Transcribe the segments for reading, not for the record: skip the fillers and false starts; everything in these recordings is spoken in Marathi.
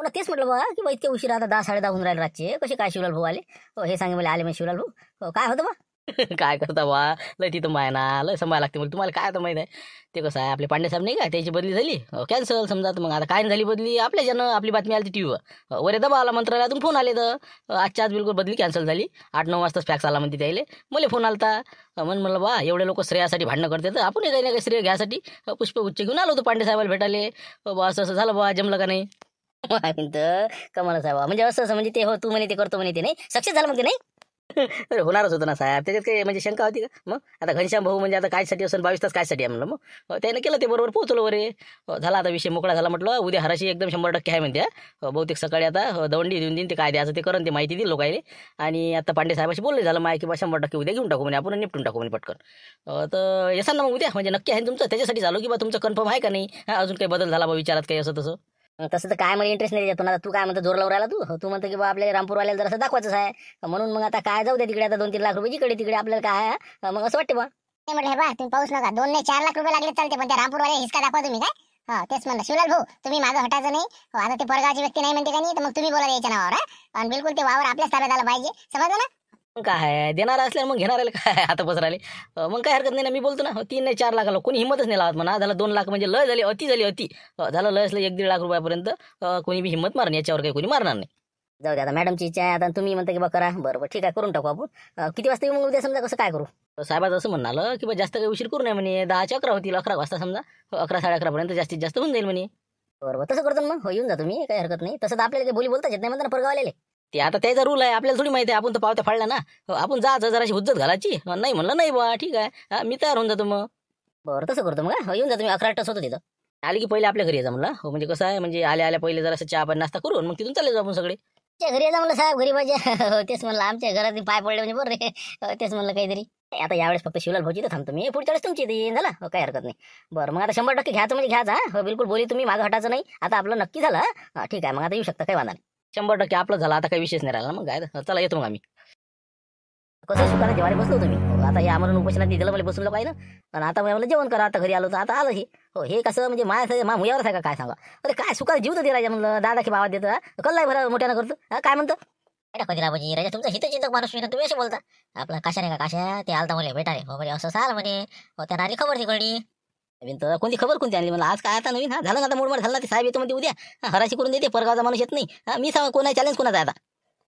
पण तेच म्हटलं बा की बा इतके उशीर आता 10 10:30 होऊन राहिले रातचे कसे काय शिवलाल भाऊ आले. हे सांगे मला आले मग शिवलाल भाऊ काय होतं बा. काय करता बा, लय तिथं माय ना लय सांभाळायला लागते. मग तुम्हाला काय आता माहित आहे ते कसं आहे, आपले पांडे साहेब नाही का त्याची बदली झाली कॅन्सल समजा. तर मग आता काय झाली बदली, आपल्या ज्यानं आपली बातमी आली टीव्हीवर वरे दबा आला, मंत्रालयातून फोन आले तर आजच्या आज बिलकुल बदली कॅन्सल झाली. 8 9 वाजताच फॅक्स आला म्हणते त्याले. मला फोन आलता म्हणलं बा एवढे लोक श्रेयासाठी भांडणं करते तर आपण काही ना काही श्रेय घ्यासाठी पुष्पगुच्छ घेऊन आलो होतो पांडे साहेबाला भेटाले. बा असं असं झालं बा, जमलं का नाही. कमाल साहेब म्हणजे असं म्हणजे ते हो तू म्हणे ते करतो म्हणे ते नाही सक्सेस झालं मग ते नाही. अरे होणारच होतं ना साहेब, त्याच्यात काही म्हणजे शंका होती का. मग आता घनश्याम भाऊ म्हणजे आता कायसाठी असेल 22 तास कायसाठी आहे म्हणलं. मग त्यानं केलं ते बरोबर पोहोचलो वरे. झाला आता विषय मोकळा झाला. म्हटलं उद्या हराशी एकदम 100% आहे म्हणते. बहुतेक सकाळी आता दवंडी देऊन देईन ते काय द्यायचं ते करून ते माहिती दिली लोकायले. आणि आता पांडे साहेबाशी बोलले झालं माय की बा 100% उद्या घेऊन टाकू म्हणे आपण, निपटून टाकू म्हणे पटकन. तर येसान ना मग उद्या, म्हणजे नक्की आहे ना तुमचं. त्याच्यासाठी झालो की बा तुमचं कन्फर्म आहे का नाही, अजून काही बदल झाला बा विचारात काही असं तसं. तसं तर काय मला इंटरेस्ट नाही देतो ना. तू काय म्हणतो जोर लावून राहिला तू म्हणतो की बा आपल्याला रामपूरवाल्याला जरासं दाखवायचं आहे. म्हणून मग आता काय जाऊ दे तिकडे, आता 2 3 लाख रुपये जिकडे तिकडे आपल्याला काय आहे. मग असं वाटते बा. नाही म्हटलं हे बा तुम्ही पाऊस नका, 2 नाही 4 लाख रुपये लागले चालते, पण त्या रामपूरवाले हिसका दाखवा तुम्ही काय. तेच म्हणलं शिवलाल भाऊ तुम्ही मागं हटायचं नाही. आता ते परगावची व्यक्ती नाही म्हणते का नाही, तर मग तुम्ही बोला याच्या नावावर. आणि बिलकुल ते वावर आपल्याच ताब्यात आला पाहिजे, समजलं ना. मग काय देणार असल्यावर मग घेणार काय आता पसराले. मग काय हरकत नाही ना, मी बोलतो ना 3 नाही 4 लाखाला कोणी हिंमतच नाही लावत म्हणा. झालं 2 लाख म्हणजे लय झाली, अति झाली अति. झालं लय असलं 1 दीड लाख रुपयापर्यंत कोणी बी हिंमत मारणार, याच्यावर काही कोणी मारणार नाही. जाऊ दे आता मॅडमची इच्छा आहे. आता तुम्ही म्हणता की बा करा बरोबर ठीक आहे करून टाकू आपण. किती वाजता येऊ मग उद्या समजा कसं काय करू. साहेबाचं असं म्हणालं की बा जास्त काही उशीर करू नये म्हणे. 10 चे 11 होतील, 11 वाजता समजा 11 11:30 पर्यंत जास्तीत जास्त होऊन जाईल म्हणे. बरोबर तसं करतो ना मग. येऊन जा तुम्ही, काही हरकत नाही. तसं तर आपल्याला काही बोली बोलताच येत नाही म्हणता ना परगावलेले. ते आता त्याचा रूल आहे, आपल्याला थोडी माहिती आहे. आपण तर पावत्या फाडल्या ना, आपण जायचं जराशी हुज्जत घालायची. नाही म्हणलं नाही बा ठीक आहे, मी तयार होऊन जातो मग. बरं तसं करतो मग. येऊन जा तुम्ही. 11 तास होतो तिथं. आली की पहिले आपल्या घरी यायचं म्हणलं. म्हणजे कसं आहे, म्हणजे आल्या पहिले जरासं चहा पाणी नाश्ता करून मग तिथून चालले जाऊ आपण सगळे. घरी जा म्हणलं साहेब, घरी पाहिजे. तेच म्हणलं आमच्या घरात पाय पडले म्हणजे बरं रे. तेच म्हणलं काहीतरी. आता यावेळेस फक्त शिवलाल भाऊची तर थांबतो मी, पुढच्या वेळेस तुमची येईन झाला. काही हरकत नाही. बरं मग आता 100% घ्यायचं म्हणजे घ्यायचा. बिलकुल बोली तुम्ही मागं हटायचं नाही. आता आपलं नक्की झालं. ठीक आहे मग आता येऊ शकता, काही वांधा नाही. 100% आपलं झालं, आता काही विशेष नाही राहिला. मग काय चला येतो मग आम्ही. कसं सुखाने जेवायला बसलो तुम्ही. आता या आम्हाला उपोषणात दिलं मला बसलो काय ना. आणि आता मला जेवण करा. आता घरी आलो तर आता आलं हे कसं म्हणजे माझ्या मुयावरच आहे का काय सांगा. अरे काय सुखाला जीव तर दे राजा म्हणलं. दादा की बाबा देतं कल्लाय बरं मोठ्यानं करतो. काय म्हणतं कधी राबाजी राजा तुमचा हितचिंतक माणूस मी, तुम्ही असे बोलता. आपला काशा नाही का काशा ते आलता मला भेटाले बाबा असं साल म्हणे. त्यांना आली खबर तिकडली. कोणती खबर कोणती आणली मला आज काय आता नवीन. झालं ना आता मोडमाड झालं ना. ते साहेब येतो म्हणते उद्या. हराशी करून देते. परगावचा माणूस येत नाही. मी सांगा कोणा चॅलेंज कोणाचा आता.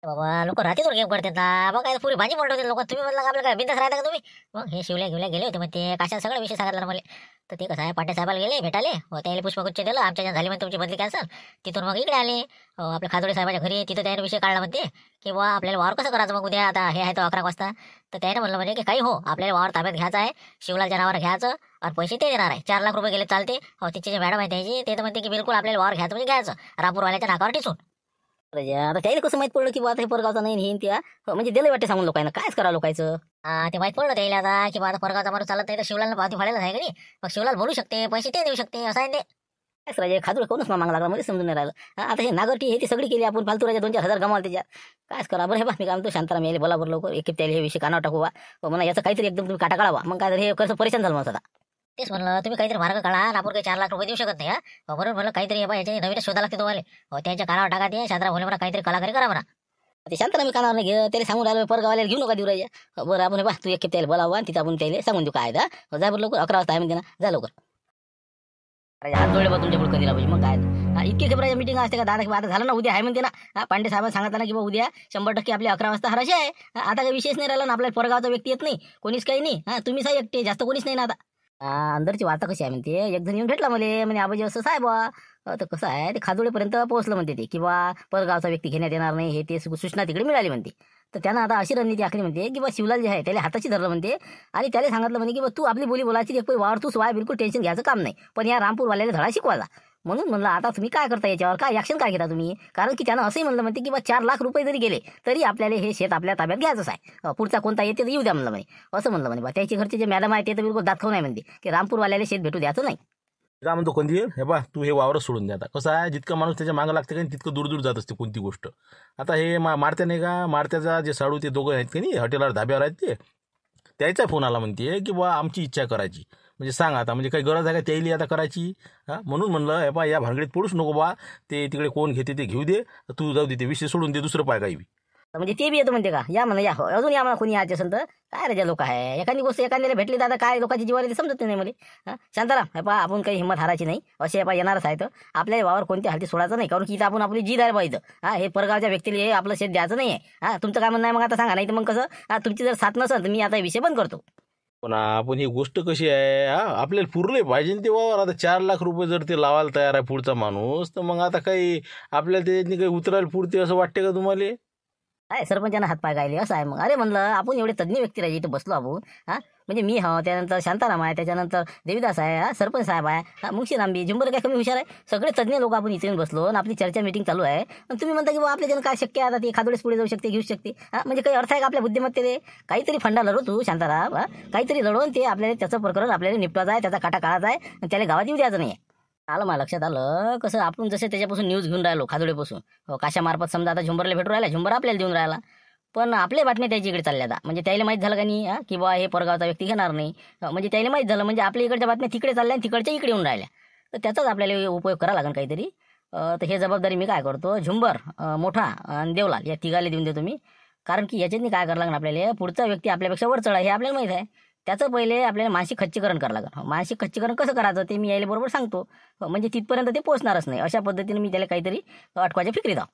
बाबा लोक रात्रीवर गेम करतात ना. बघा काय पुरी भाजी पडवते लोक. तुम्ही म्हणला आपलं काय बिंदास राहता का तुम्ही. मग हे शिवल्या गेले होते मग ते काशा सगळा विषय सांगितला मला. तर ते कसं आहे पांडे साहेबाला गेले भेटाले. त्याला पुष्पगुच्छ दिलं. आमच्या झाली म्हणते तुमची बदली कॅन्सल. तिथून मग इकडे आले आपल्या खाजोडे साहेबाच्या घरी. तिथं त्याने विषय काढला म्हणते की बा आपल्याला वावर कसं करायचं मग उद्या. आता हे आहे तो 11 वाजता. तर त्याने म्हणलं म्हणजे की काही हो आपल्याला वावर ताब्यात घ्यायचा आहे. शिवलालच्या नावावर घ्यायचं आणि पैसे ते देणार आहे. 4 लाख रुपये गेले चालते. तिचे जे मॅडम आहे त्याची ते तर म्हणते की बिलकुल आपल्याला वावर घ्यायचं म्हणजे घ्यायचं. रामपूरवाल्याच्या नाकावर टिचून. आता त्याला कसं माहित पडलं की आता हे परगावचा नाही त्या म्हणजे दिले वाटते सांगून लोकांना कायच करा लोकांचं. ते माहित पडलं त्याला आता की आता परगावचा माणूस चालत नाही तर शिवलाल पावती फाडायला आहे का नाही. मग शिवलाल बोलू शकते, पैसे ते देऊ शकते असं आहे ते. राजा खाजूळ कोणच मागला लागला म्हणजे समजून नाही राहिलं. आता हे नागरटी हे ती सगळी केली आपण फालतू राजा 2-4 हजार गमावले त्याच्यात. कायच करा बरं. हे बा मी काय म्हणतो शांताराम यायला बोला बरं लवकर. एक त्याला हे विषय कानावर टाकू म्हणा याचं काहीतरी एकदम तुम्ही काटा काढावा. मग काय हे कसं परेशान झालं मग आता. तेच म्हणलं तुम्ही काहीतरी मार्ग काढा. नापूर काही 4 लाख रुपये देऊ शकत नाही. बरोबर म्हणलं काहीतरी याच्या नवीन शोधा लागते तुम्हाला. त्यांच्या कानावर टाका ते शांताराम बोले म्हणा काहीतरी कलाकारी करा म्हणा. ते शांताराम मी कानावर नाही घे त्याला सांगून राहिलो परगावाला घेऊ नका देऊ राजा. बरं आपण बा तू एक त्याला बोलावा आणि तिथं आपण त्याला सांगून देऊ काय जा बरं लवकर. 11 वाजता आहे म्हणते ना जा लवकर. अरे हात जोडले बा तुमच्या पुढे कधी पाहिजे मग काय. इतके खेपराच्या मीटिंग असते का दादा. आता झालं ना उद्या आहे म्हणते ना. पांडे साहेबांनी सांगितलं ना की बा उद्या 100% आपल्या 11 वाजता हराशी आहे. आता काही विशेष नाही राहिला ना. आपल्याला परगावचा व्यक्ती येत नाही कोणीच काही नाही. तुम्ही साहेब एकटे जास्त कोणीच नाही ना आता. अंदरची वार्ता कशी आहे म्हणते. एक जण येऊन भेटला मला म्हणजे आबाजी असं साहेब तर कसं आहे ते खाजोळेपर्यंत पोहोचलं म्हणते ते किंवा परगावचा व्यक्ती घेण्यात येणार नाही हे ते सूचना तिकडे मिळाली म्हणते. तर त्यानं आता अशी रणनीती आखली म्हणते की बा शिवलाल जे आहे त्याला हाताची धरलं म्हणते आणि त्याला सांगितलं म्हणे की बा तू आपली बोली बोलायची एक वावर तू वाय बिलकुल टेन्शन घ्यायचं काम नाही. पण या रामपूरवाल्याला धडा शिकवायला. म्हणून म्हणलं आता तुम्ही काय करता याच्यावर काय ऍक्शन काय घेता तुम्ही. कारण की त्यानं असंही म्हणलं म्हणते की बा 4 लाख रुपये जरी गेले तरी आपल्याला हे शेत आपल्या ताब्यात घ्यायचंच आहे. पुढचा कोणता येते तर येऊ द्या म्हणलं म्हणे. असं म्हणलं म्हणे बा त्याची घरचे जे मॅडम आहे ते तर बिलकुल दाखवू नाही म्हणते की रामपूरवाल्याला शेत भेटू द्यायचं नाही. काय म्हणतो कोणती हे बा तू हे वावरच सोडून द्या. आता कसं आहे जितका माणूस त्याच्या मागं लागते का तितकं दूर जात असते कोणती गोष्ट. आता हे मारत्या नाही का मारत्याचा जे साडू ते दोघं आहेत की नाही हॉटेलवर धाब्यावर आहेत ते त्याचा फोन आला म्हणते की बा आमची इच्छा करायची. म्हणजे सांग आता, म्हणजे काही गरज आहे का त्याईली आता करायची? हां, म्हणून म्हणलं हे पा या भानगडीत पडूच नको बा. ते तिकडे कोण घेते ते घेऊ दे, तू जाऊ दे, ते विषय सोडून दे, दुसरं पाय काही बी. म्हणजे ते बी येतो म्हणते का? या म्हणा, या हो, अजून या म्हणा, कोणी यायचे असेल तर. काय रे ज्या लोक आहे, एखादी गोष्ट एखाद्याला भेटली तर आता काय लोकांची जीवाला ते समजत नाही मला. हां, शांताराम, हे पा आपण काही हिंमत हारायची नाही, असे पा येणारच आहे. तर आपल्या वावर कोणत्या हालती सोडायचं नाही, कारण की इथं आपण आपली जी द्यायला पाहिजे. हां, हे परगावच्या व्यक्तीला हे आपलं शेत द्यायचं नाही आहे. हां, तुमचं काय म्हणणं आहे मग आता सांगा, नाही तर मग कसं? तुमची जर साथ नसेल तर मी आता विषय बंद करतो. पण आपण ही गोष्ट कशी आहे, आपल्याला पुरले पाहिजे ना ते वावर. आता 4 लाख रुपये जर ते लावायला तयार आहे पुढचा माणूस, तर मग आता काही आपल्याला त्याच्यातनी काही उतरायला पुरते असं वाटते का तुम्हाला? आहे सरपंचांना हातपाय गायले असं आहे. मग अरे म्हणलं, आपण एवढे तज्ज्ञ व्यक्ती राहिले इथं बसलो आपण. हां, म्हणजे मी त्यानंतर शांताराम आहे, त्याच्यानंतर देवीदास आहे, सरपंच साहेब आहे, मुंशीरामबी, झुंबर काय कमी हुशार आहे. सगळे तज्ज्ञ लोक आपण इथे येऊन बसलो आणि आपली चर्चा मीटिंग चालू आहे. आणि तुम्ही म्हणता की आपल्या जण काय शक्य आहे, आता ते खादोडेच पुढे जाऊ शकते, घेऊ शकते. म्हणजे काही अर्थ आहे का आपल्या बुद्धिमत्तेले? काहीतरी फंडा लढव तू शांताराम. काहीतरी लढवून ते आपल्याला त्याचं प्रकरण आपल्याला निपटायचं आहे, त्याचा काटा काढायचा आहे आणि त्याला गावात येऊ द्यायचं नाही. आलं मला लक्षात आलं. कसं आपण जसं त्याच्यापासून न्यूज घेऊन राहिलो खादोडेपासून, काशामार्फत समजा आता झुंबरला भेटू राहिला, झुंबर आपल्याला देऊन राहिला, पण आपल्या बातम्या त्याच्या इकडे चालल्या. आता म्हणजे त्याला माहीत झालं का नाही की बा हे परगावचा व्यक्ती घेणार नाही. म्हणजे त्याला माहीत झालं, म्हणजे आपल्या इकडच्या बातम्या तिकडे चालल्या आणि तिकडच्या इकडे येऊन राहिल्या. तर त्याचाच आपल्याला उपयोग करावा लागेल काहीतरी. तर हे जबाबदारी मी काय करतो, झुंबर, मोठा आणि देवलाल या तिघाला देऊन देतो मी. कारण की याच्यातनी काय करावं लागणार आपल्याला, पुढचा व्यक्ती आपल्यापेक्षा वर चढा हे आपल्याला माहीत आहे. त्याचं पहिले आपल्याला मानसिक खच्चीकरण करावं लागेल. मानसिक खच्चीकरण कसं करायचं ते मी यायला बरोबर सांगतो. म्हणजे तिथपर्यंत ते पोहोचणारच नाही. अशा पद्धतीने मी त्याला काहीतरी अटकवायच्या फिक्रीत आहो.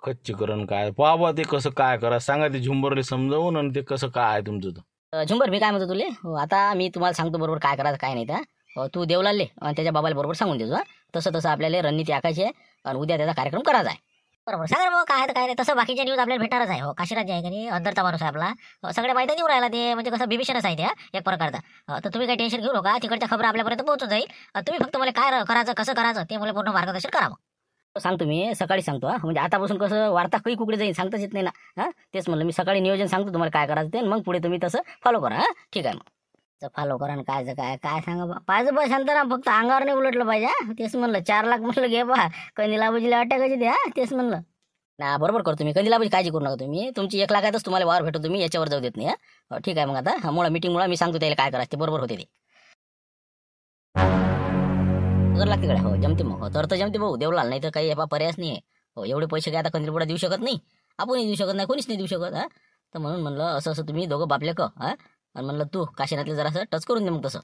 खच्चीकरण काय बाबा, ते कसं काय करा सांगा, ते झुंबरले समजावून. आणि ते कसं काय आहे तुमचं तर? झुंबर, मी काय म्हणतो तुले, आता मी तुम्हाला सांगतो बरोबर काय करायचं काय नाही. तर तू देवलाले आणि त्याच्या बाबाला बरोबर सांगून देतो. तसं तसं आपल्याला रणनीती आखायची आहे आणि उद्या त्याचा कार्यक्रम करायचा आहे. बरोबर सांगा बाबा, काय आहे तर काय नाही. तसं बाकीच्या न्यूज आपल्याला भेटणारच आहे. हो, काशीराज जे आहे का नाही, अंदरचा माणूस आहे आपला, सगळ्या माहिती देऊ राहिला. ते म्हणजे कसं बिभीषणच आहे ते एक प्रकारचा. तर तुम्ही काही टेन्शन घेऊ नका, तिकडच्या खबर आपल्यापर्यंत पोहोचून जाईल. तुम्ही फक्त मला काय करायचं, कसं करायचं ते मला पूर्ण मार्गदर्शन करावं. सांगतो मी सकाळी सांगतो. म्हणजे आतापासून कसं वार्ता काही कुकडे जाईल सांगताच येत नाही ना. तेच म्हणलं मी सकाळी नियोजन सांगतो तुम्हाला काय करायचं ते, मग पुढे तुम्ही तसं फॉलो करा. ठीक आहे, मग फॉलो करा. काय काय काय सांगा पाहिजे बा शांताराम, फक्त अंगावर नाही उलटलं पाहिजे. तेच म्हणलं 4 लाख म्हणलं घे बा, कंदिलाबाजीला अटॅकायची द्या. तेच म्हणलं ना, बरोबर करतो मी. कंदिलाबाजी काळजी करू नका तुम्ही. तुमची 1 लाखातच तुम्हाला वावर भेटतो, तुम्ही याच्यावर जाऊ देत नाही. ठीक आहे, मग आता मुळा मीटिंगमुळा मी सांगतो त्याला काय करायचं ते बरोबर होते ते. लागते कडे हो, जमते मग. तर जमते भाऊ देवलाल, नाही तर काही पर्यायच नाही. हो, एवढे पैसे काय आता कंदिलपुढा देऊ शकत नाही, आपणही देऊ शकत नाही, कोणीच नाही देऊ शकत. तर म्हणून म्हणलं असं असं तुम्ही दोघं बापले आणि म्हणलं तू काशीनाथले जरा असं टच करून दे. मग तसं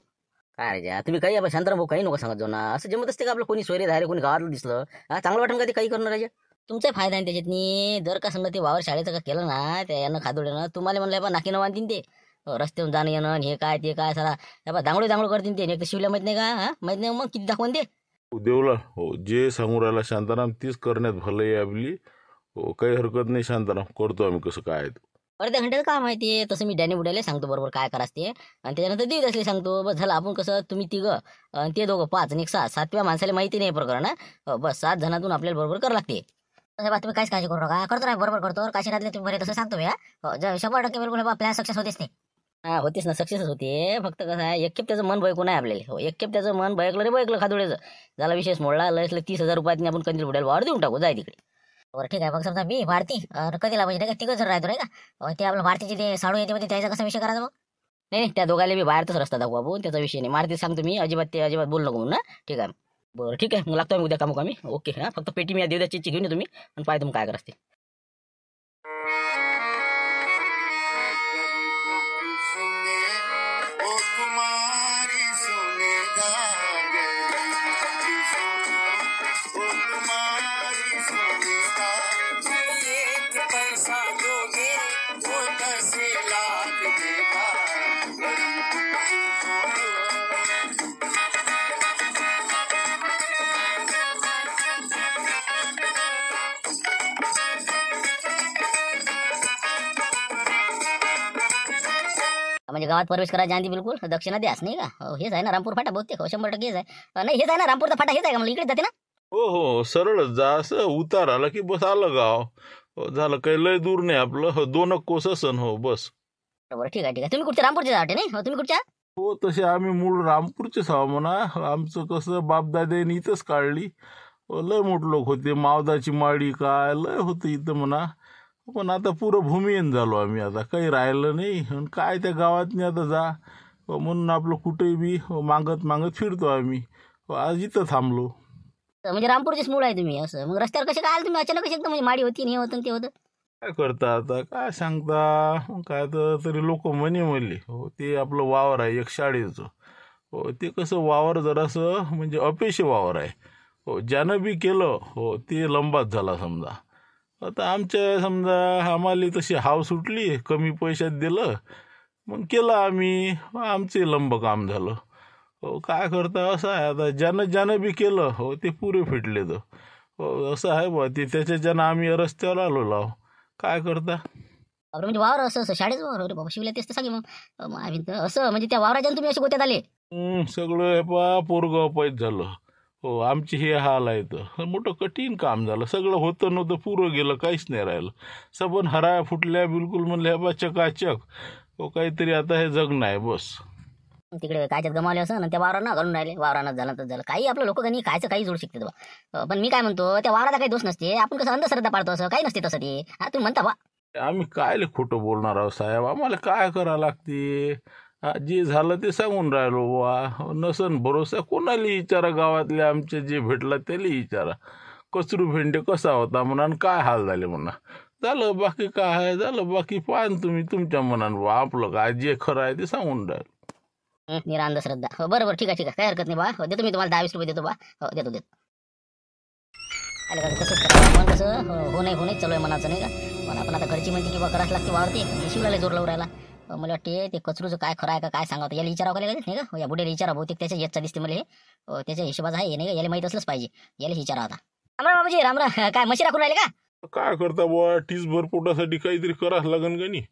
काय रे तुम्ही काही शांताराम भाऊ काही नको सांगत जाऊ ना. असं जमत असते का आपलं, कोणी सोयरे धारे कोणी गावातलं दिसलं चांगलं वाटून का ते काही करणार राजा. तुमचा फायदा आहे त्याच्यातनी. जर का समजा ते वावर शाळेचं का केलं ना, त्या यानं खादोड्यानं तुम्हाला म्हणलं नाकीनं बांधतील ते, रस्त्यावरून जाणं येणं हे काय ते काय सारा दांगडो दांगडो करतील ते. एक शिवल्या माहित नाही का, माहित नाही मग किती दाखवून ते देवला. हो, जे सांगू राहिला शांताराम तीच करण्यात भलं आहे आपली. हो, काही हरकत नाही शांताराम, करतो आम्ही कसं काय. अर्ध्या घंट्याचं काम आहे ते. तसं मी डॅनी बुड्याला सांगतो बरोबर काय करायचं ते, आणि त्याच्यानंतर देवी असले सांगतो. बस झालं. आपण कसं तुम्ही 3 आणि ते दोघं 5 आणि 6, 7व्या माणसाला माहिती नाही प्रकरण. बस 7 जणातून आपल्याला बरोबर करावं लागते. तुम्ही काहीच काळजी करू नका, करतो नाही बरोबर करतो. काशीनाथले तुम्ही बरे तसं सांगतो मी. 100% बिलकुल प्लॅन सक्सेस होतेच नाही. होतेच ना, सक्सेसच होते. फक्त कसं आहे, एक खेप त्याचं मन बयकून आहे आपल्याला. हो, एक खेप त्याचं मन बयकलं रे बयकलं खादोड्याचं. झाला विशेष मोडला, लसलं 30,000 रुपयात आपण कंदील बुड्याला वावर देऊन टाकू, जाय तिकडे. बरं ठीक आहे. मग समजा मी भारती कधीला म्हणजे नाही का 3 जण राहतो नाही का, ते आपलं भारतीचे ते साडू येते म्हणजे त्याचा कसा विषय करायचा मग. नाही त्या दोघाला मी बाहेरच रस्ता दाखवू आपण, त्याचा विषय नाही. मारती सांगतो मी, अजिबात बोल नको म्हणून. ठीक आहे, बरं ठीक आहे. मग लागतो मी उद्या कामोकामी. ओके. फक्त पेटी मी देऊ चिची घेऊन येतो मी आणि पाहतो मग काय करायचं ते. म्हणजे गावात प्रवेश करायच्या आधी बिलकुल दक्षिणा द्यास नाही का. हेच आहे ना रामपूर फाटा बहुतेक. 100% हेच आहे. नाही हेच आहे ना रामपूरचा फाटा, हेच आहे का मला इकडे जाते ना. हो हो, सरळच जा, असं उतार आला की बस आलं गाव. हो, झालं, काही लय दूर नाही आपलं. हो, 2 कोस असन. हो बस. बरोबर, ठीक आहे. तुम्ही कुठच्या रामपूरच्या वाटे नाही. तुम्ही कुठच्या. हो, तसे आम्ही मूळ रामपूरचेच आहो म्हणा. आमचं कसं बापदाद्याने इथंच काढली. लय मोठे लोक होते, मावदाची माडी काय लय होतं इथं म्हणा. पण आता पुरं भूमिहीन झालो आम्ही. आता काही राहिलं नाही. आणि काय त्या गावातनी आता जा म्हणून आपलं कुठेही बी मागत मागत फिरतो आम्ही. आज इथं थांबलो. म्हणजे रामपूरचेच मूळ आहे तुम्ही असं. मग रस्त्यावर कसे काय आले तुम्ही अचानक कसे एकदम म्हणजे माडी होती आणि हे होतं आणि ते होतं. काय करता आता, काय सांगता, काय तर तरी लोक म्हणे म्हणले. ते आपलं वावर आहे एक शाळेचं. ते कसं वावर जरासं म्हणजे अपेक्षे वावर आहे. ज्यानं बी केलं ते लंबात झाला समजा. आता आमच्या समजा आम्हाला तशी हाव सुटली, कमी पैशात दिलं, मग केलं आम्ही, आमचे लंब काम झालं. काय करता, असं आहे आता. ज्यानं बी केलं ते पुरे फिटले तर. असं आहे बा ते. त्याच्या ज्यानं आम्ही रस्त्यावर आलो लाव. काय करता. बरं म्हणजे वावर असं असं शाळेचं वावर. अरे बाबा शिवला तेच तर सांगे मग आम्ही तर असं म्हणजे त्या वावराच्या तुम्ही असे गोत्यात आले. सगळं हे पा पोरगाव पैद झालं. आमची हे हाल आहे तर मोठं कठीण काम झालं. सगळं होतं नव्हतं पुरं गेलं, काहीच नाही राहिलं. सबन हराया फुटल्या बिलकुल. म्हणलं हे बा चकाचक. काहीतरी आता हे जग नाही बस. तिकडे कायच्यात गमावले असं ना त्या वावरांना घालून राहिले. वावरानं झालं तर झालं. काही आपलं लोक काही कायचं काही जोडू शकते बा. पण मी काय म्हणतो त्या वावराचा काही दोष नसते. आपण कसं अंधश्रद्धा पाळतो असं काही नसते तसं ते. हा तुम्ही म्हणता बा. आम्ही कायले खोटं बोलणार आहोत साहेब. आम्हाला काय करावं लागते. जे झालं ते सांगून राहिलो बा. नसन भरोसा कोणाला विचारा. गावातले आमचे जे भेटला त्याला विचारा. कचरू भेंडे कसा होता म्हणा आणि काय हाल झाले म्हणा. झालं बाकी काय आहे झालं. बाकी पाहा तुम्ही तुमच्या मनानं बा. आपलं काय जे खरं आहे ते सांगून राहिलं. निरा अंधश्रद्धा. हो बरोबर ठीक आहे काही हरकत नाही बा. देतो मी तुम्हाला 10-20 रुपये देतो बा. हो देतो. आलं का कसं मन कसं हो नाही चालू आहे मनाचं नाही का. पण आपण आता घरची म्हणते की बा करायला लागते वावरते. शिवला जोर लावून राहिला. मला वाटते ते कचरूचं काय खरं आहे का काय सांगावं. याला विचारावं का नाही का. या बुड्याला विचारा. बहुतेक त्याच्या येतचा दिसते मला हे. त्याच्या हिशोबाचा आहे नाही का. याला माहीत असलंच पाहिजे. याला विचारा आता. रामराम बाबाजी रामराम. काय म्हशी राखून राहिले का. काय करता बुवा. टीसभर पोटासाठी काहीतरी करावं लागन का नाही.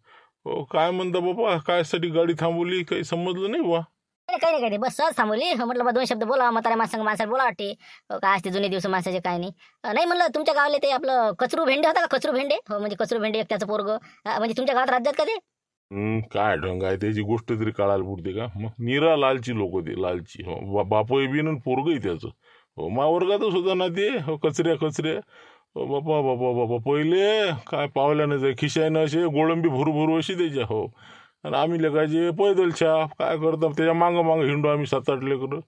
काय म्हणता बाबा. कायसाठी गाडी थांबवली काही समजलं नाही बुवा. काही नाही बस सहज थांबवली. म्हटलं बा 2 शब्द बोला. म्हाताऱ्या माणसाला बोला वाटते. काय असते जुने दिवस माणसाचे काय नाही. नाही म्हणलं तुमच्या गावाला ते आपलं कचरू भेंडे होता का. कचरू भेंडे. हो म्हणजे कचरू भेंडे एक त्याचं पोरग. म्हणजे तुमच्या गावात राज्यात का ते. काय ढंग आहे त्याची गोष्ट तरी कळायला पुरते का. मग निरा लालची लोक ते लालची. बापही बी न पोरगही त्याचं. मा वर्गातच होता ना ते. कचऱ्या. बापा बापा बापा पहिले काय पावल्यानं जाय खिशायनं असे गोळंबी भरू अशी त्याच्या. आणि आम्ही लेखायचे पैदल छाप. काय करतो त्याच्या मागं हिंडू आम्ही 7-8 लेकरं.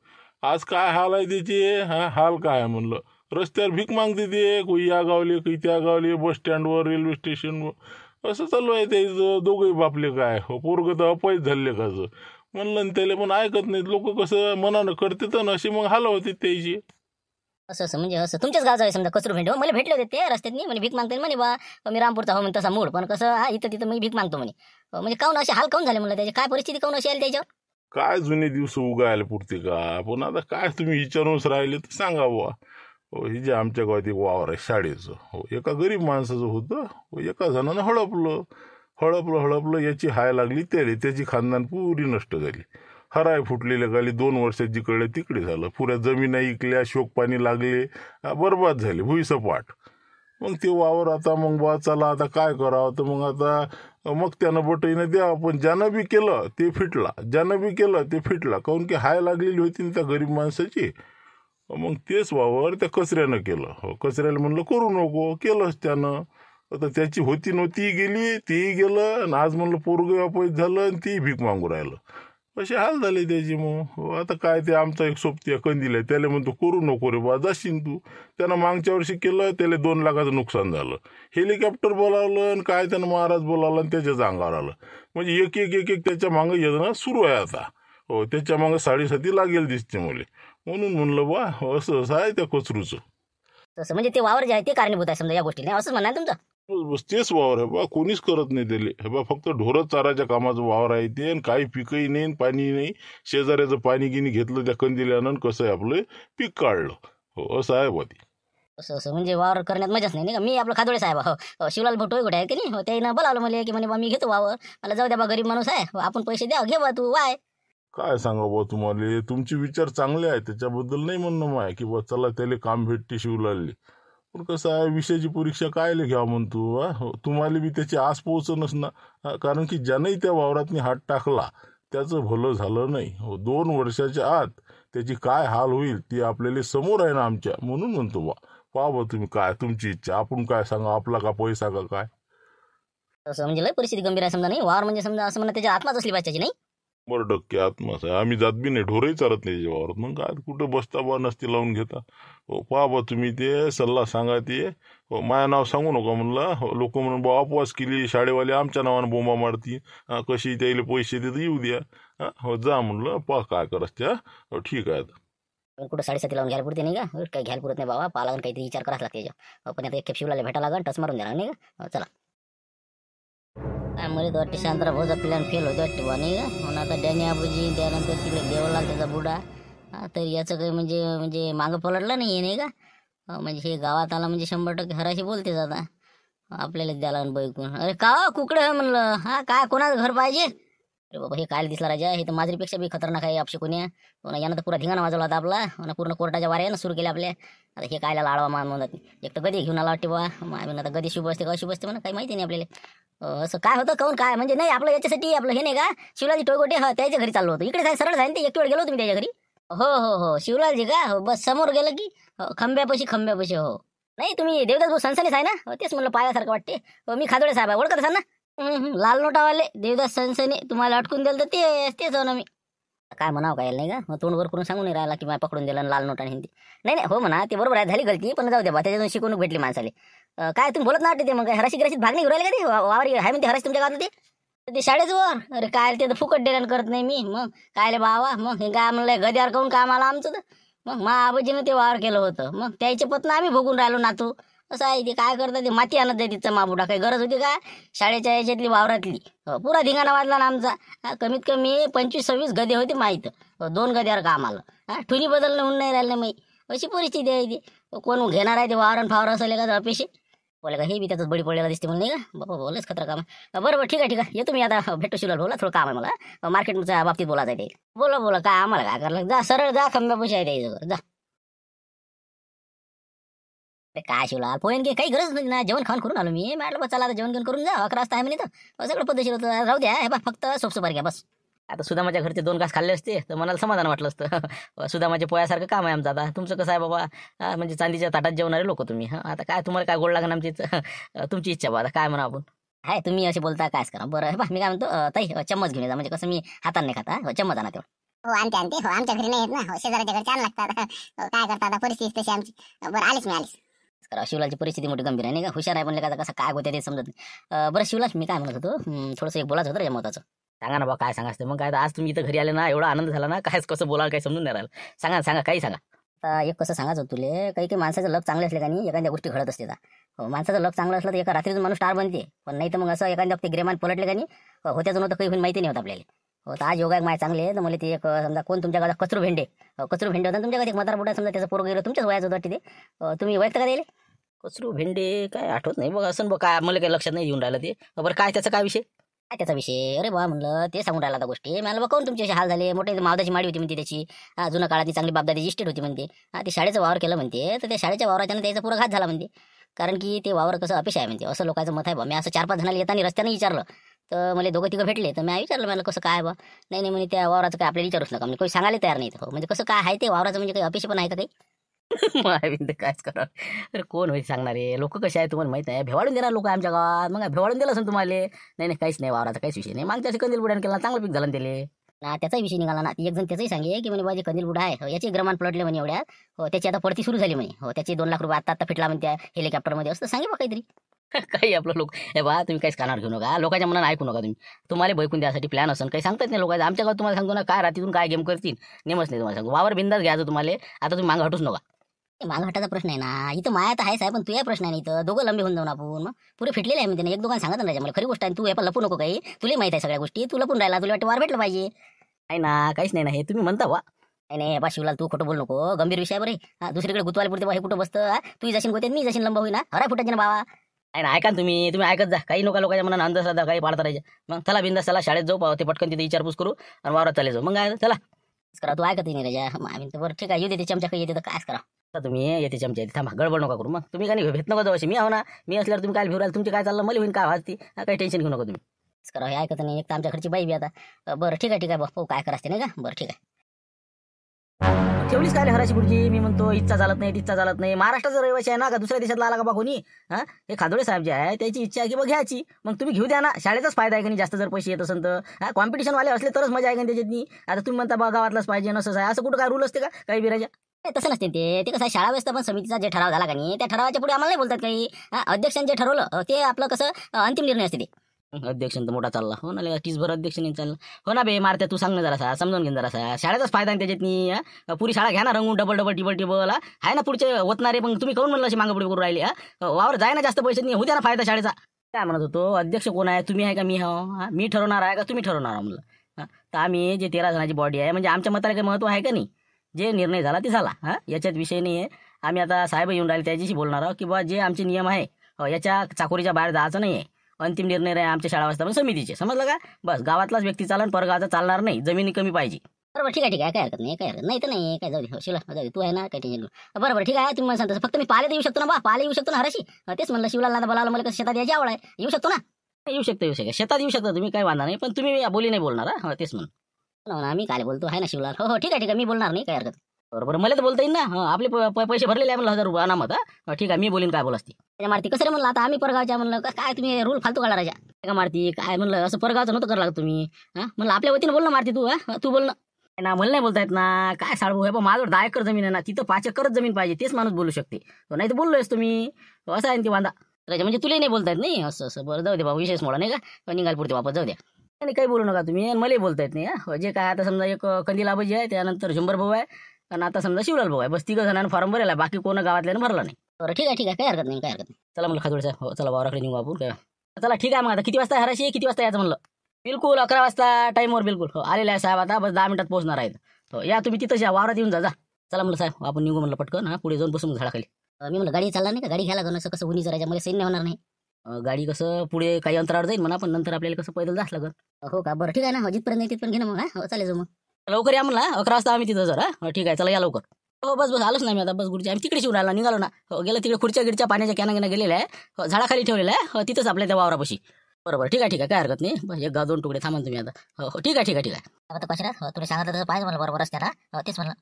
आज काय हाल आहे त्याचे. हाल काय आहे म्हणलं. रस्त्यावर भीक मागते ते. कोई या गावले काही त्या गावले. बस स्टँडवर रेल्वे स्टेशनवर असं चालू आहे त्याचं. दोघंही बापले काय पोरगं तर अपयच झाले कसं म्हणलं. त्याला पण ऐकत नाहीत लोक. कसं मनानं करते तर अशी मग हाल होते त्याची. असं म्हणजे असं तुमच्याच गावचं आहे समजा कचरू भेंडे. मला भेटले होते ते रस्त्यात म्हणे भीक मागते म्हणे बा. मी रामपूरचा हो म्हणे तसा मूड. पण कसं इथं तिथं मी भीक मागतो म्हणे. म्हणजे काऊन असे हाल काऊन झाले म्हणलं. त्याची काय परिस्थिती काऊन अशी आली त्याच्यावर. काय जुने दिवस उगायला पुरते का. पण आता काय तुम्ही विचारूनच राहिले तर सांगा बुवा. हे जे आमच्या गावात एक वावर आहे शाळेचं. एका गरीब माणसाचं होतं. एका जणानं हळपलं याची हाय लागली त्याची खानदान पुरी नष्ट झाली. हराय फुटलेल्या गाली 2 वर्षात जिकडे तिकडे झालं. पुऱ्या जमिना इकल्या. शोक पाणी लागले. बरबाद झाले भुईसपाट. मग ते वावर आता मग बा चला आता काय करावं. तर मग आता मग त्यानं बटईनं द्या. पण ज्यानं बी केलं ते फिटला. काहून की हाय लागलेली होती ना त्या गरीब माणसाची. मग तेच वावर त्या कचऱ्यानं केलं. कचऱ्याला म्हणलं करू नको. केलंच त्यानं. आता त्याची होती नव्हती गेली. तेही गेलं. आणि आज म्हणलं पोरगं अपयश झालं आणि तेही भीक मागू राहिलं. असे हाल झाले त्याचे. मग आता काय ते आमचा एक सोबती कंदील आहे. त्याला म्हणतो करू नको रे बा जाशील तू. त्यानं मागच्या वर्षी केलं. त्याला 2 लाखाचं नुकसान झालं. हेलिकॉप्टर बोलावलं आणि काय त्यानं महाराज बोलावलं आणि त्याच्याच अंगावर आलं. म्हणजे एक त्याच्या मागं येणं सुरू आहे आता. त्याच्या मागं 7.5 लागेल दिसते मला. म्हणून म्हणलं बा असं आहे त्या कचरूचं. तसं म्हणजे ते वावर जे आहे ते कारणीभूत आहे समजा या गोष्टी. नाही असंच म्हणा तुमचं. बस तेच वावर आहे बा. कोणीच करत नाही त्याले. हे बा फक्त ढोरं चाराच्या कामाचं वावर आहे ते. आणि काही पिकही नाही पाणी नाही. शेजाऱ्याचं पाणी गिनी घेतलं त्या कंदिल्यानं कसं आहे आपलं पीक काढलं. असं आहे बा ते. असं म्हणजे वावर करण्यात मजाच नाही का. मी आपलं खादोळे साहेब शिवलाल भोटो कुठे आहे की नाही. त्यानं बोलावलं मला की म्हणे बा मी घेतो वावर. मला जाऊ द्या बा गरीब माणूस आहे. आपण पैसे द्या घे बा तू वाय. काय सांगा बा तुम्हाला. तुमचे विचार चांगले आहे. त्याच्याबद्दल नाही म्हणणं आहे की बा चला त्याला काम भेटते शिवलालले. पण कसं आहे विषयाची परीक्षा कायले घ्या म्हणतो. तुम्हाला बी त्याची आस पोहोचणच ना. कारण की ज्यानंही त्या वावरातनी हात टाकला त्याचं भलं झालं नाही. 2 वर्षाच्या आत त्याची काय हाल होईल ते आपल्याला समोर आहे ना आमच्या. म्हणून म्हणतो बा पहा बा तुम्ही काय तुमची इच्छा. आपण काय सांगा. आपला का पैसा का काय. असं म्हणजे लय परिस्थिती गंभीर आहे समजा. नाही वावर म्हणजे समजा असं म्हणा त्याच्या आत्माच असली पाहिजे नाही. 100% आत्माच आहे. आम्ही जात बी नाही, ढोरही चालत नाही त्याच्या वावरात. मग काय कुठं बसता बा नसते लावून घेता. हो पहा बा तुम्ही ते सल्ला सांगा ते. हो माझं नाव सांगू नका म्हणलं. हो लोक म्हणून बा अपवास केली शाळेवाले आमच्या नावानं बोंबा मारती. कशी त्याला पैसे देत येऊ द्या. हो जा म्हणलं पहा काय करस त्या. हो ठीक आहे. पण कुठं साडेसाती लावून घ्यायला पुरते नाही का? काही घ्यायला पुरत नाही बाबा, पाहा लागून काहीतरी विचार करायला लागते त्याच्या. पण आता एक खेप शिवलाला भेटा लागन, टच मारून देणार नाही का? चला. मला तर वाटते शांतरा भाऊचा प्लॅन फेल होते वाटते बा नाही का? म्हणून आता डॅनी आबूजी त्यानंतर तिकडे देवलाल त्याचा बुडा. तर याचं काही म्हणजे मागं पलटलं नाही का? म्हणजे हे गावात आला म्हणजे 100% हराशी बोलतेच आता. आपल्याला द्याला बैकून. अरे का कुकडे म्हणलं, हा काय कोणाचं घर पाहिजे? अरे बाबा हे काय दिसला राजा, हे तर माझरीपेक्षा बी खतरनाक आहे अपशकुन्या. यानं तर पुरा धिंगाणा वाजवला होता आपला, पूर्ण कोर्टाच्या वाऱ्यानं सुरू केल्या आपल्या. आता हे कायला लाडवा मान म्हणत. एक तर गदी घेऊन आला वाटते बा. आम्ही आता गदी शुभ असते का अशुभ असते म्हणा काही माहिती नाही आपल्याला. असं काय होतं काऊन काय म्हणजे नाही आपलं याच्यासाठी आपलं हे नाही का शिवलालजी टोयगोटे त्याच्या घरी चाललो होतो. इकडे सरळ जाईन ते एक वेळ गेलो होतो मी त्याच्या घरी. हो शिवलालजी का? हो बस समोर गेलं की खंब्यापाशी हो. नाही तुम्ही देवदास भाऊ सनसनीच आहे ना? तेच म्हणलं पायासारखं वाटते. मी खादोडे साहेब आहे, ओळखत असाल ना? लाल नोटावाले देवदास सनसनी तुम्हाला अटकून दिलं तर तेच हो ना मी. काय म्हणावं काय नाही का? तोंड वर करून सांगून नाही राहिला की मला पकडून दिलं लाल नोट आणि हिंदी. नाही हो म्हणा ते बरोबर आहे, झाली गलती पण जाऊ द्या बा, त्याच्यातून शिकवणूक भेटली माणसाले. काय तुम्ही बोलत ना वाटते ते मग हराशी गिराशीत भाग नाही राहिले का ते वावर आहे म्हणते हराशी तुमच्या गावात ते शाळेच वर. अरे काय ते तर फुकट डेरण करत नाही मी. मग काय बाबा मग हे काय म्हणलंय गद्यावर काऊन काम आला आमचं तर. मग मा आबाजीनं ते वावर केलं होतं, मग त्याचे पत्न आम्ही भोगून राहिलो नातू. असं आहे ते काय करतात ते माती आणत जाय तिचं माबुडा. काही गरज होती का शाळेच्या याच्यातली वावरातली? पुरा धिंगाणा वाजला ना आमचा. कमीत कमी 25-26 गदे होते माहीत. 2 गद्यावर काम आलं. ठुनी बदलणं होऊन नाही राहिलं माही. अशी परिस्थिती आहे ती. कोण घेणार आहे ते वावरण फावर असेल का अपेक्षे बोला का? हे बी त्यातच बडी पडलेला दिसते म्हणून नाही का? बाबा बोलच खतरा काम आहे. बरोबर ठीक आहे येतो मी आता. भेटतो शिवलाल बोला, थोडं काम आहे मला मार्केटच्या बाबतीत बोलायचं आहे ते. बोला काय आम्हाला काय करायला? जा सरळ जा खंब्यापाशी आहे त्याच्यावर जा. अरे काय शिवलाल पोहेन घे काही गरज नाही ना, जेवण खाऊन करून आलो मी. म्हटलं चला आता जेवण घेऊन करून जा, 11 वाजता आहे म्हणे तर सगळं पद्धतशीर होतं. राहू द्या हे बा फक्त सोपसुपार घ्या बस. आता सुदामाच्या घरचे 2 घास खाल्ले असते तर मनाला समाधान वाटलं असतं. सुदामाच्या पोयासारखं काम आहे आमचं आता. तुमचं कसं आहे बाबा म्हणजे चांदीच्या ताटात जेवणारे लोक तुम्ही. आता काय तुम्हाला काय गोड लागणार आमची तुमची इच्छा बा. आता काय म्हणा आपण. हाय तुम्ही असे बोलता कायच करा. बरं हे बा मी काय म्हणतो ताई चम्मच घेऊन जा, म्हणजे कसं मी हाताने नाही खाता. चम्मच आणा तेवढं. हो आणते हो आमच्या घरी नाही येत ना. हो शेजाऱ्याच्या घरी छान लागतात. काय करता आता परिस्थिती तशी आमची. बरं आलीच मी आलीच. शिवलालची परिस्थिती मोठी गंभीर आहे नाही का? हुशार आहे म्हणलं का कसं काय होते ते समजत नाही. बरं शिवलाल मी काय म्हणत होतो थोडंसं एक बोलायचं होतं रे महत्वाचं. सांगा ना बा काय सांगायचं मग. काय आज तुम्ही इथं घरी आले ना एवढा आनंद झाला ना, काय कसं बोलायला काही समजून नाही राहिलं. सांगा काही सांगा. आता एक कसं सांगायचं होतं तुले, काही माणसाचं लक चांगले असले का नाही एखाद्या गोष्टी घडत असते. माणसाचं लक चांगलं असलं तर एका रात्रीतून माणूस स्टार बनते. पण नाही तर मग असं एखाद्या वक्ती ग्रेमान पलटले का नाही होत्याचं नव्हतं काही माहिती नाही होत आपल्याला. तर आज योगा माय चांगले तर मला ते एक समजा कोण तुमच्या गावात कचरू भेंडे होता तुमच्या गावात एक म्हातारा बुडा समजा त्याचं पोरं गेलं तुमच्याच वयाचं होतं ते. तुम्ही वैयक्त का द्यायला कचरू भेंडे काय आठवत नाही बघ असं बघ. काय मला काही लक्षात नाही येऊन राहिलं ते. बरं काय त्याचा काय विषय? काय त्याचा विषय? अरे बा म्हणलं ते सांगून राहिला आता गोष्टी. मला बघ कोण तुमचे हाल झाले. मोठे मावदाची माडी होती म्हणते त्याची. जुन्या काळातली चांगली बापदाची इस्टेट होती म्हणते. ते शाळेचं वावर केलं म्हणते. तर त्या शाळेच्या वावराच्यानं त्याचा पुरा घात झाला म्हणते. कारण की ते वावर कसं अपेक्षा आहे म्हणते असं लोकांचं मत आहे बा. मी असं 4-5 जणांना येताना रस्त्याने विचारलं तर मला 2-3 भेटले. तर मी विचारलं मला कसं काय बा. नाही म्हणे त्या वावराचं काय आपल्याला विचारूच नका म्हणजे काही सांगायला तयार नाही. म्हणजे कसं काय आहे ते वावराचं म्हणजे काही अपेक्षा पण आहे का काही? कायच करा. अरे कोण होईल सांगणारे लोक कसे आहे तुम्हाला माहित आहे. भेवाडून देणार लोक आमच्या गावात. मग भेवाडून दिलं असेल तुम्हाला. नाही काहीच नाही वावराचा काहीच विषय नाही. मागच्या कंदील बुड्यान केला चांगलं पीक झालं त्याले ना. त्याचाही विषय निघाला ना. एक जण त्याचाही सांगे की म्हणे बाजी कंदील बुडा आहे याचे ग्रमान पलटले म्हणे एवढ्यात. त्याची आता पडती सुरू झाली म्हणे. त्याचे 2 लाख रुपये आता फिटला म्हणते हेलिकॉप्टरमध्ये असं सांगे बा काहीतरी. काही आपलं लोक हे बा तुम्ही काहीच कानावर घेऊ नका. लोकांच्या मनात ऐकू नका तुम्ही. तुम्हाला बैकून द्यासाठी प्लॅन असेल काही सांगतात नाही लोकांचं. आमच्या गावात तुम्हाला सांगतो ना काय रात्रीतून काय गेम करतील नेमच नाही तुम्हाला सांगू. वावर बिंदास घ्यायचं तुम्हाला. आता तुम्ही मागं हटूच नका. मागं हटाचा प्रश्न आहे ना. इथं माया तर आहेच आहे पण तुझ्या प्रश्न आहे. इथं दोघं लंबे होऊन जाऊन आपण मग पुरे फिटलेले आहे म्हणते. एक दोघांना सांगत नाही मला खरी गोष्ट आहे. तू हे पण लपू नको काही. तुला माहिती आहे सगळ्या गोष्टी. तू लपून राहिला. तुला वाटतं वार भेटलं पाहिजे. नाही ना काहीच नाही ना हे तुम्ही म्हणता वा. नाही बा शिवलाल तू खोटं बोल नको. गंभीर विषय बरे. दुसरीकडे गुतवायला पुरते बा हे कुठं बसतं. तू जशीन गोते मी जशीन लंब होईना हरा फुटायचे ना बाबा. नाही ना ऐका तुम्ही ऐकत जा. काही लोकांच्या मनात अंधश्रद्धा काही पाडता राहायच्या. मग चला बिंदास चला शाळेत जाऊ ते पटकन तिथे विचारपूस करू आणि वावरात चाले जाऊ. मग काय चला करा. तू ऐकत नाही राजा. बरं ठीक आहे येऊ दे चमचा काही येते तर कायच करा. तुम्ही येते चमचा थांबा गडबड नका करू. मग तुम्ही काय भेट नका जाऊ. मी आहो ना. मी असल्यावर तुम्ही काय भिवराल. तुमचे काय चाललं मला होईन काय वाजती. काही टेन्शन घेऊ नका तुम्ही. करा हे ऐकत नाही. एक तर आमच्या घरची बाई बी आता. बरं ठीक आहे बा काय करायचं नाही का. बरं ठीक आहे. ठेवलीच काय हराशी गुरुजी? मी म्हणतो इच्छा चालत नाही, तिच्छा चालत नाही. महाराष्ट्राचा रहिवासी आहे ना, का दुसऱ्या देशातला आला का बा कोणी? हा, हे खादोळे साहेब जे आहे त्याची इच्छा आहे की बघ घ्यायची, मग तुम्ही घेऊ द्या ना. शाळेचाच फायदा आहे की नाही, जास्त जर पैसे येत असेल तर. हा, कॉम्पिटिशन वाले असले तरच मजा आहे का त्याच्यातनी. आता तुम्ही म्हणता बा गावातलाच पाहिजे नसं आहे, असं कुठं काय रूल असते का काही बिराजा? तसं नसते ते कसं आहे, शाळा व्यवस्थापन समितीचा जे ठराव झाला का नाही, त्या ठरावाच्या पुढे आम्हाला नाही बोलतात काही. अध्यक्षांनी जे ठरवलं ते आपलं कसं अंतिम निर्णय असते ते. अध्यक्ष तर मोठा चालला हो ना, तीसभर अध्यक्ष नाही चालला हो ना बे. मारत्या तू सांग ना जरासा, समजून घेऊन जरासा. शाळेचाच फायदा आहे त्याच्यातनी. पुरी शाळा घ्या ना रंगून, डबल डबल टिबल टिबल. आहे ना पुढचे होतणारे, पण तुम्ही काऊन म्हणलं अशी मागं पुढे करून राहिले? वावर जाय ना, जास्त पैसे नाही, होऊ द्या ना फायदा शाळेचा. काय म्हणत होतो, अध्यक्ष कोण आहे, तुम्ही आहे का मी हो? मी ठरवणार आहे का तुम्ही ठरवणार म्हणलं? तर आम्ही जे 13 जणांची बॉडी आहे, म्हणजे आमच्या मताला काही महत्व आहे का नाही? जे निर्णय झाला ते झाला. याच्यात विषय नाही आहे. आम्ही आता साहेब येऊन राहिले त्याच्याशी बोलणार आहोत की बा जे आमचे नियम आहे याच्या चाकोरीच्या बाहेर जायचं नाही आहे. अंतिम निर्णय आहे आमच्या शाळा व्यवस्थापन समितीचे, समजलं का? बस गावातलाच व्यक्ती चालन, परगावाचा चालणार नाही. जमिनी कमी पाहिजे. बरोबर, ठीक आहे, काय हरकत नाही, काय हरकत नाही तर नाही, काय जाऊ दे शिला, जाऊ दे, तू आहे ना, काय टेन्शन. बरोबर, ठीक आहे, तुम्ही मला सांगता. फक्त मी पाले तर येऊ शकतो ना बा, पाले येऊ शकतो ना हराशी. तेच म्हणलं शिवलाला बोलावलं, मला कसं शेतात यायची आवड आहे, येऊ शकतो ना? येऊ शकता शेतात येऊ शकता तुम्ही, काय वांधा नाही. पण तुम्ही बोली नाही बोलणार. हा, तेच म्हणून आम्ही काय बोलतो आहे ना शिवलाल. हो ठीक आहे, मी बोलणार नाही, काय हरकत. बरोबर, मला तर बोलता येईल ना. आपले पैसे भरलेले आहे म्हणलं 1000 रुपये अनामत. ठीक आहे, मी बोलीन काय बोल असते. त्याच्या मारती कसं रे म्हणलं, आता आम्ही परगावच्या म्हणलं काय तुम्ही रूल फालतू काढा राजा का मारती काय म्हणलं, असं परगावचं नव्हतं करायला लागत तुम्ही. म्हणलं आपल्या वतीने बोल ना मारती तू. तू बोल ना. ना मला नाही बोलता येत ना, काय साळभू आहे. पण माझ्यावर 10 एकर जमीन आहे ना, तिथं 5 एकरच जमीन पाहिजे, तेच माणूस बोलू शकते. नाही तर बोललोयस तुम्ही, असं आहे ती वांदा राजा. म्हणजे तुलाही नाही बोलता येत नाही असं. बरं जाऊ दे बाबा, विशेष मोडा नाही का, निघाल पुरते वापस जाऊ द्या. आणि काही बोलू नका तुम्ही, मलाही बोलता येत नाही. जे काय आता समजा एक कंदील आबाजी आहे, त्यानंतर झुंबर भाऊ आहे, आणि आता समजा शिवलाल भाऊ आहे. बस 3 जणांना फॉर्म भरला, बाकी कोण गावातल्यानं भरला नाही. बरं ठीक आहे, काय हरकत नाही, काय हरकत नाही. चला म्हणलं खादोळे साहेब, हो चला वावराकडे निघू आपण. काय चला ठीक आहे. मग आता किती वाजता हराशी, किती वाजता यायचं म्हणलं? बिलकुल 11 वाजता टाईमवर बिलकुल. हो आलेला आहे साहेब, आता बस 10 मिनिटात पोहोचणार आहेत. हो या तुम्ही तिथंच या, वावरात येऊन जा. चला म्हणलं साहेब, आपण निघू म्हणलं पटकन. पुढे जाऊन बसून झाडाखाली. मी म्हणलं गाडी चालणार नाही का, गाडी घ्यायला असं कसं उन्ही जरायच्या मला सैन नाही होणार नाही. गाडी कसं पुढे काही अंतरावर जाईल म्हणा, पण नंतर आपल्याला कसं पैदल जास्त लागत. हो का, बरं ठीक आहे ना, जिथपर्यंत तिथपर्यंत घे ना मग. हो चालेल मग. लवकर या म्हणला, 11 वाजता आम्ही तिथं जरा. ठीक आहे, चला या लवकर. हो बस आलोच नाही मी आता. बस गुरुजी आम्ही तिकडे शिवून राहिला, निघालो ना. हो गेलं तिकडे खुर्च्या गिडच्या पाण्याच्या कॅना गेलेल्या आहे, झाडाखाली ठेवलेला आहे. हो तिथंच आपल्या त्या वावरापाशी. बरोबर ठीक आहे, काय हरकत नाही. बस 1 2 तुकडे थांबा तुम्ही आता. हो ठीक आहे. आता कशा तुला सांगितलं तसं पाहिजे मला, बरोबर असते ना. तेच म्हणलं.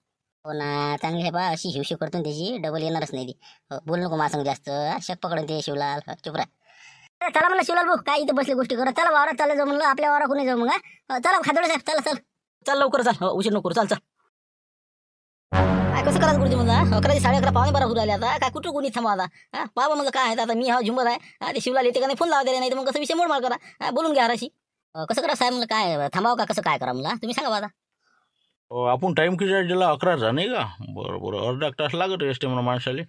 हो ना, चांगली आहे बा, अशी हिवशी करतो ना त्याची, डबल येणारच नाही ती. बोल नको माझं जास्त, शक पकडून ते शिवलाल. चुप राहा. चला म्हणलं शिवलाल भाऊ, काय इथे बसले गोष्टी करत. चला वावरात चालले जाऊ म्हणलं, आपल्या वावरा कोणी जाऊ मग. चला खादोळे साहेब, चल लवकर चाल. हो उशीर नको, चल. काय कसं करायचं गुरुजी म्हणला, 11 11:30 पावणे 12 होत राहिले आता. काय कुठं कोणी थांबा आता. बाबा म्हणलं काय आहे आता, मी हा झुंबर आहे. ते शिवलाल येते का नाही फोन लावा, नाही तर मग कसं विषय मोडमाड करा. बोलून घ्या हराशी. कसं करा साहेब म्हणलं, काय थांबावं का कसं काय करा म्हणला, तुम्ही सांगा आता. आपण टाइम किती दिला? 11चा नाही का? बरं अर्धा तास लागत असते म्हणा माणसाले.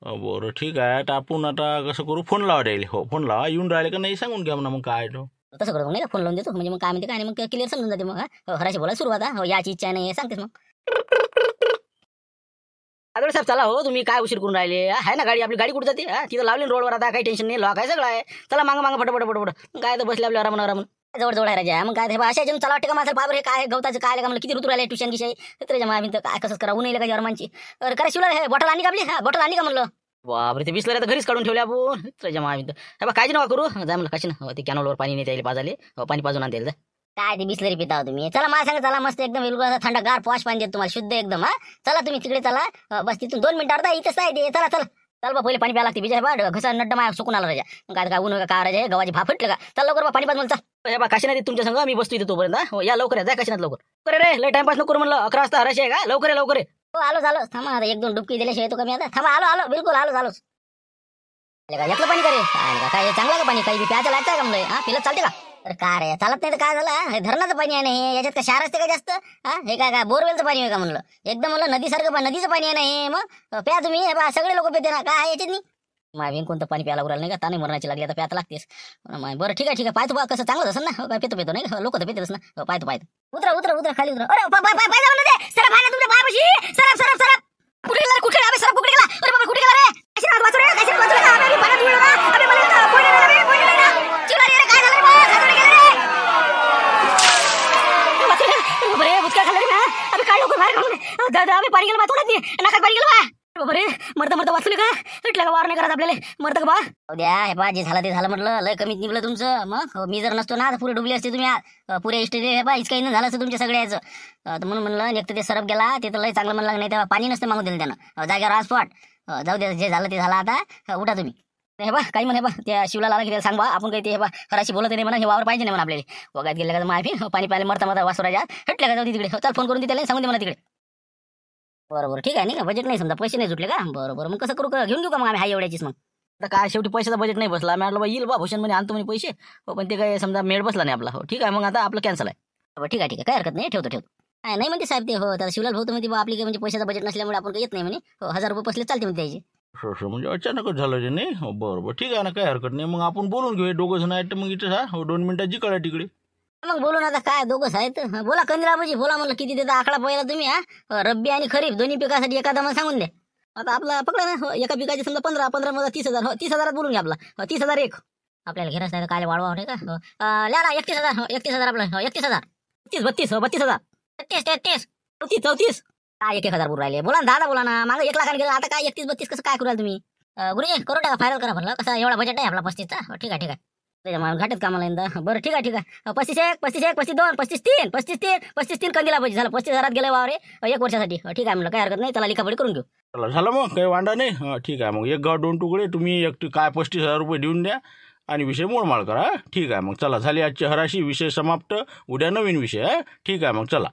बरं ठीक आहे. आता आपण आता कसं करू, फोन लावा द्यायला. हो फोन लावा, येऊन राहिले का नाही सांगून घ्या म्हणा, मग काय तो तसं करतो नाही का, फोन लावून देतो म्हणजे मग काय म्हणते काय नाही, मग क्लिअर समजून जाते. मग हराशी बोला सुरुवात. हो याची इच्छा नाही सांगतेस मग. खादोळे साहेब चला. हो तुम्ही काय उशीर करून राहिले? आहे ना गाडी, आपली गाडी कुठे जाते? तिथं लावली रोडवर, आता काही टेन्शन नाही, लॉक आहे सगळं आहे. चला मागं फटाफट. काय तर बसले आपल्या आराम. जवळ आहे राजा. मग काय अशा याच्यानं चला वाटतं का माझं बाबर, हे काय गवताचं काय का म्हणलं, किती ऋतू राहिले ट्युशन गिशाई त्याच्या मामी तर काय कसं करा, ऊन येईल का जर्मांची. तर करा शिवला हे बॉटल आणि का आपली, बॉटल आणि का म्हणलं. बापरे, ते बिसलरी तर घरीच काढून ठेवले आपण त्याच्या मामी तर. हे काळजी नका करू, जाय म्हणलं कशी ना ते कॅनलवर पाणी नाही त्याला पाजाले, पाणी पाजून आणता येईल. काय ते बिस्लरी पिता तुम्ही. चला माझ्या सांगा, चला मस्त एकदम बिलकुल थंडगार पॉश पाणी देत तुम्हाला शुद्ध एकदम. चला तुम्ही तिकडे चला, बस तिथून 2 मिनिटं अर्धा इथंच आहे ते. चला चल बा, पहिले पाणी प्यायला लागते. बिजा बा घसा नड्ड माया सुकून आला राजा. मग काय ऊन का राजा, गव्हाची भाप फटलं का. चल लवकर बा, पाणी पाज मला. चल बा, काशीनाथ तुमच्या संग मी बसतो इथे तोपर्यंत. हो या लवकर, जा काशीनाथ लवकर. अरे लय टाइमपास नको करू म्हणलं, 11 वाजता हराशी आहे का. लवकर हो आलो थांबा आता, 1 2 डुबकी दिल्याशिवाय तो कमी आता. थांबा आलो बिलकुल आलोच. यातलं पाणी करे काय चांगलं का पाणी, काही प्यायचं लागतं का म्हणलं. पिलं चालते का. तर काय रे चालत नाही तर काय झालं, हे धरणाचं पाणी आहे ना हे, याच्यात काय क्षार असते का जास्त. हे काय बोरवेलचं पाणी आहे का म्हणलं, एकदम म्हणलं नदीसारखं नदीचं पाणी आहे ना हे. मग प्या तुम्ही, हे बा सगळे लोक पिते ना, काय आहे याच्यात नाही. मावीन कोणतं पाणी प्यायला उरायला नाही का, ताने मरणाची लागली आता प्यायला लागतेस. बरं ठीक आहे पाहतो बा, कसं चांगलं असेल ना. काय पितो नाही का, लोक तर पितेच ना. पाहतो उतरा खाली उतरा. अरे तुमच्या पायापाशी सर कुठे गेला कुठे गेला सर कुठे गेला. अरे बाबा कुठे गेला रे, आशीर्वाद वाचू रे, आशीर्वाद वाचू रे. आम्ही पाण्यात उडलो ना, आम्ही मला कोणी ना चिवला रे, काय झालं बा, खाली गेला रे. वाचू रे, बरे भुतका खाल्ला रे ना. आम्ही काय लवकर बाहेर काढून दादा, आम्ही पाणी गेलो बा, तोडत नाही नका पाणी गेलो बा. बरे मरता मरता वाचले का म्हटलं का वार नाही करत आपल्याला मरतं का बा द्या हे बा जे झालं ते झालं म्हटलं लय कमीत निघलं तुमचं मग मी जर नसतो ना तर पुरे डुबले असते तुम्ही आज पुरे इस्टेट हे बा इतकं काही झालं असतं तुमच्या सगळ्याचं तर म्हणून म्हणलं एक तर ते सरप गेला ते तर लय चांगलं म्हणलं नाही तेव्हा पाणी नसतं मागून दिलं त्यानं जागेवर आज स्पॉट जाऊ दे जे झालं ते झालं आता उठा तुम्ही हे बा काही म्हणे बा त्या शिवला आला की त्याला सांग बा आपण काही ते हे बा खराशी बोलत नाही म्हणा हे वावर पाहिजे नाही म्हणा आपल्याला वगात गेलं का माफी पाणी प्यायला मरता मरता वासुराजा हटल्या का जाऊ तिकडे चल फोन करून त्याला सांगून दे म्हणा तिकडे बरोबर ठीक आहे नाही का बजेट नाही समजा पैसे नाही सुटले का बरोबर मग कसं करू का घेऊन घेऊ का मग आम्ही हाय एवढ्याचीच मग आता काय शेवटी पैशाचा बजेट नाही बसला म्हटलं बा येईल बा भूषण म्हणे आणतो म्हणे पैसे पण ते काय समजा मेळ बसला नाही आपला हो ठीक आहे मग आता आपलं कॅन्सल आहे ठीक आहे काय हरकत नाही ठेवतो काय नाही म्हणते साहेब ते हो तर शिवलाल भाऊ तर म्हणते बा आपली काही म्हणजे पैशाचा बजेट नसल्यामुळे आपण काही येत नाही म्हणे हो 1000 रुपये बसले चालते म्हणते द्यायचे म्हणजे अचानकच झालं ते नाही हो बरोबर ठीक आहे ना काही हरकत नाही मग आपण बोलून घेऊ दोघं जण आहेत मग इथं हो 2 मिनिटात जिकडे तिकडे मग बोलू ना आता काय दोघंच आहेत बोला कंदिराबाजी बोला म्हणलं किती देता आकडा पहिला तुम्ही रब्बी आणि खरीप दोन्ही पिकासाठी एखादा मला सांगून द्या आता आपला पकडा ना एका पिकाचे समजा 15 मध्ये 30,000 हो 30,000 बोलून घ्या आपला 30,000 एक आपल्याला घेराच नाही काय वाढवा नाही का ल्या 31,000 आपलं 31,000 32,000 33 काय 1,000 बोल राहिले बोला ना दादा बोला ना मागं 1 लाखाने गेला आता काय 31-32 कसं काय करू तुम्ही गुरुजी करू टाका फायनल करा म्हणलं कसं एवढा बजेट आहे आपला 35चा ठीक आहे त्याच्या घाटत कामाला यंदा बरं ठीक आहे 35 32 35 कंदीला पाहिजे झालं 35,000 गेलं वावरे 1 वर्षासाठी ठीक आहे म्हणलं काय हरकत नाही त्याला लिखापडी करून घेऊ चला झालं मग काही वांडा नाही ठीक आहे मग 1 गाव 2 तुकडे तुम्ही काय 35,000 रुपये देऊन द्या आणि विषय मोडमाळ करा ठीक आहे मग चला झाली आजची हराशी विषय समाप्त उद्या नवीन विषय ठीक आहे मग चला